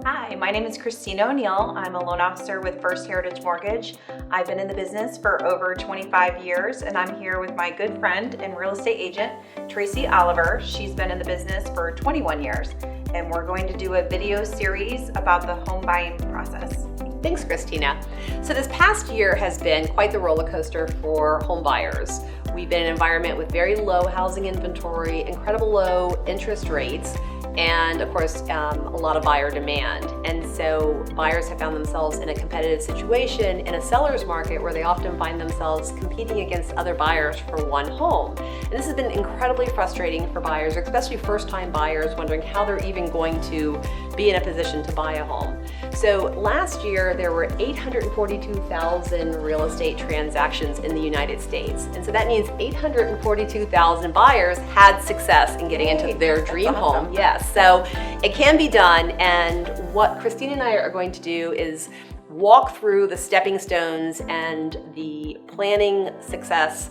Hi, my name is Kristina O'Neill. I'm a loan officer with First Heritage Mortgage. I've been in the business for over 25 years, and I'm here with my good friend and real estate agent, Traci Oliver. She's been in the business for 21 years, and we're going to do a video series about the home buying process. Thanks, Kristina. So this past year has been quite the roller coaster for home buyers. We've been in an environment with very low housing inventory, incredible low interest rates, and of course, a lot of buyer demand. And so buyers have found themselves in a competitive situation in a seller's market where they often find themselves competing against other buyers for one home. And this has been incredibly frustrating for buyers, especially first-time buyers, wondering how they're even going to be in a position to buy a home. So last year, there were 842,000 real estate transactions in the United States. And so that means 842,000 buyers had success in getting into their dream home. Yes, so it can be done. And what Kristina and I are going to do is walk through the stepping stones and the planning success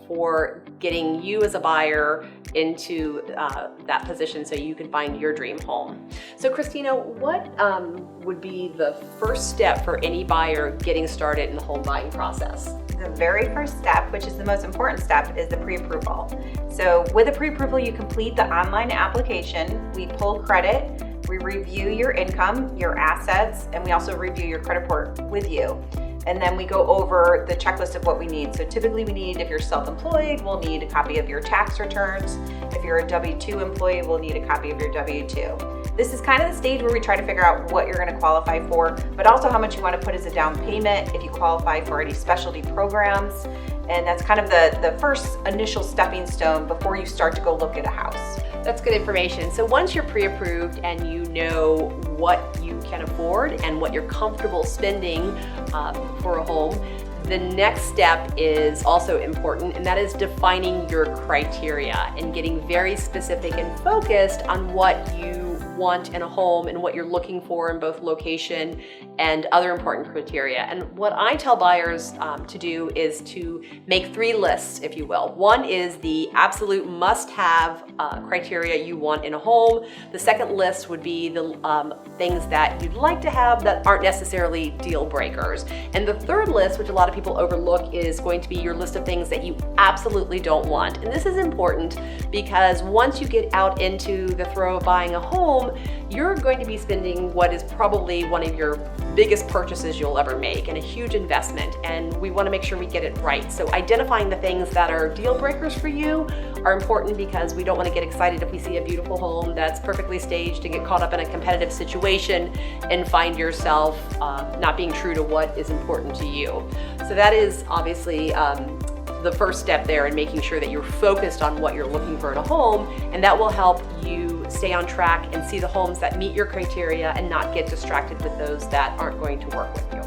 for getting you as a buyer into that position so you can find your dream home. So Kristina, what would be the first step for any buyer getting started in the home buying process? The very first step, which is the most important step, is the pre-approval. So with a pre-approval, you complete the online application, we pull credit, we review your income, your assets, and we also review your credit report with you. And then we go over the checklist of what we need. So typically we need, if you're self-employed, we'll need a copy of your tax returns. If you're a W-2 employee, we'll need a copy of your W-2. This is kind of the stage where we try to figure out what you're gonna qualify for, but also how much you wanna put as a down payment, if you qualify for any specialty programs. And that's kind of the first initial stepping stone before you start to go look at a house. That's good information. So once you're pre-approved and you know what you can afford and what you're comfortable spending for a home, the next step is also important, and that is defining your criteria and getting very specific and focused on what you want in a home and what you're looking for in both location and other important criteria. And what I tell buyers to do is to make 3 lists, if you will. One is the absolute must-have criteria you want in a home. The second list would be the things that you'd like to have that aren't necessarily deal breakers. And the third list, which a lot of people overlook, is going to be your list of things that you absolutely don't want. And this is important because once you get out into the throw of buying a home, you're going to be spending what is probably one of your biggest purchases you'll ever make and a huge investment, and we want to make sure we get it right. So identifying the things that are deal breakers for you are important because we don't want to get excited if we see a beautiful home that's perfectly staged and get caught up in a competitive situation and find yourself not being true to what is important to you. So that is obviously the first step there in making sure that you're focused on what you're looking for in a home, and that will help you stay on track and see the homes that meet your criteria and not get distracted with those that aren't going to work with you.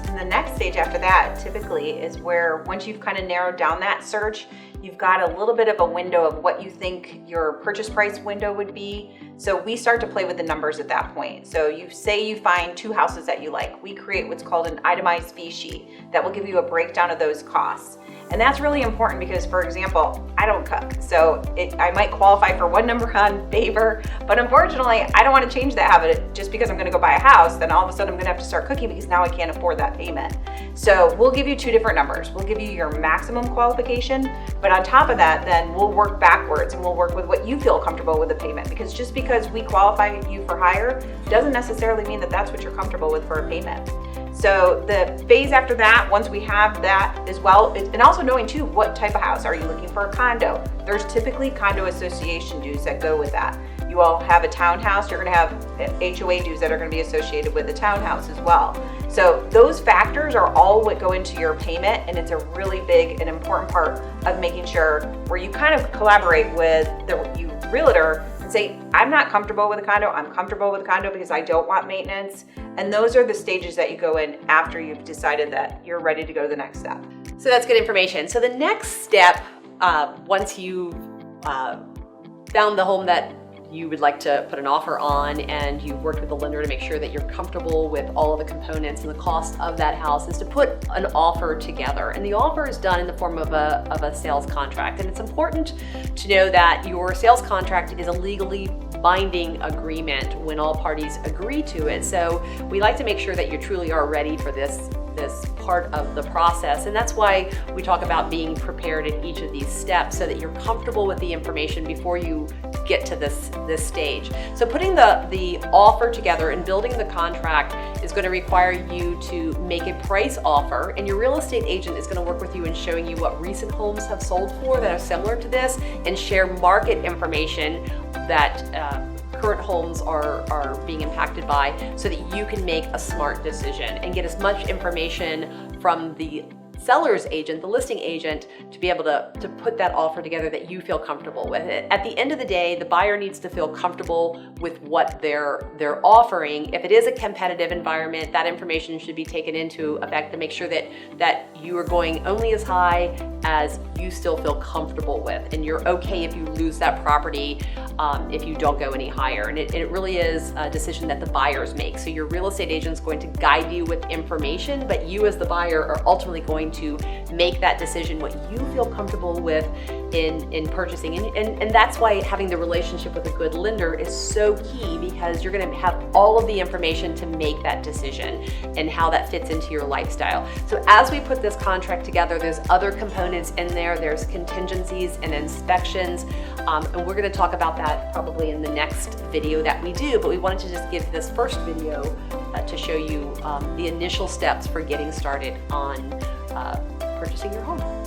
And the next stage after that typically is where, once you've kind of narrowed down that search, you've got a little bit of a window of what you think your purchase price window would be. So we start to play with the numbers at that point. So you say you find 2 houses that you like. We create what's called an itemized fee sheet that will give you a breakdown of those costs. And that's really important because, for example, I don't cook. So I might qualify for one number on favor, but unfortunately, I don't want to change that habit just because I'm going to go buy a house. Then all of a sudden I'm going to have to start cooking because now I can't afford that payment. So we'll give you 2 different numbers. We'll give you your maximum qualification, but on top of that, then we'll work backwards and we'll work with what you feel comfortable with the payment, because just because we qualify you for higher doesn't necessarily mean that that's what you're comfortable with for a payment. So the phase after that, once we have that as well, and also knowing too, what type of house. Are you looking for a condo? There's typically condo association dues that go with that. You all have a townhouse, you're gonna have HOA dues that are gonna be associated with the townhouse as well. So those factors are all what go into your payment, and it's a really big and important part of making sure where you kind of collaborate with the realtor and say, I'm not comfortable with a condo, I'm comfortable with a condo because I don't want maintenance. And those are the stages that you go in after you've decided that you're ready to go to the next step. So that's good information. So the next step, once you've found the home that you would like to put an offer on, and you've worked with the lender to make sure that you're comfortable with all of the components and the cost of that house, is to put an offer together. And the offer is done in the form of a sales contract. And it's important to know that your sales contract is a legally binding agreement when all parties agree to it. So we like to make sure that you truly are ready for this part of the process, and that's why we talk about being prepared in each of these steps so that you're comfortable with the information before you get to this stage. So putting the offer together and building the contract is going to require you to make a price offer, and your real estate agent is going to work with you in showing you what recent homes have sold for that are similar to this, and share market information that current homes are being impacted by, so that you can make a smart decision and get as much information from the seller's agent, the listing agent, to be able to put that offer together that you feel comfortable with it. At the end of the day, the buyer needs to feel comfortable with what they're offering. If it is a competitive environment, that information should be taken into effect to make sure that you are going only as high as you still feel comfortable with, and you're okay if you lose that property if you don't go any higher. And it really is a decision that the buyers make. So your real estate agent is going to guide you with information, but you as the buyer are ultimately going to make that decision what you feel comfortable with in purchasing. And that's why having the relationship with a good lender is so key, because you're going to have all of the information to make that decision and how that fits into your lifestyle. So as we put this contract together, there's other components in there. There's contingencies and inspections, and we're going to talk about that probably in the next video that we do, but we wanted to just give this first video to show you the initial steps for getting started on purchasing your home.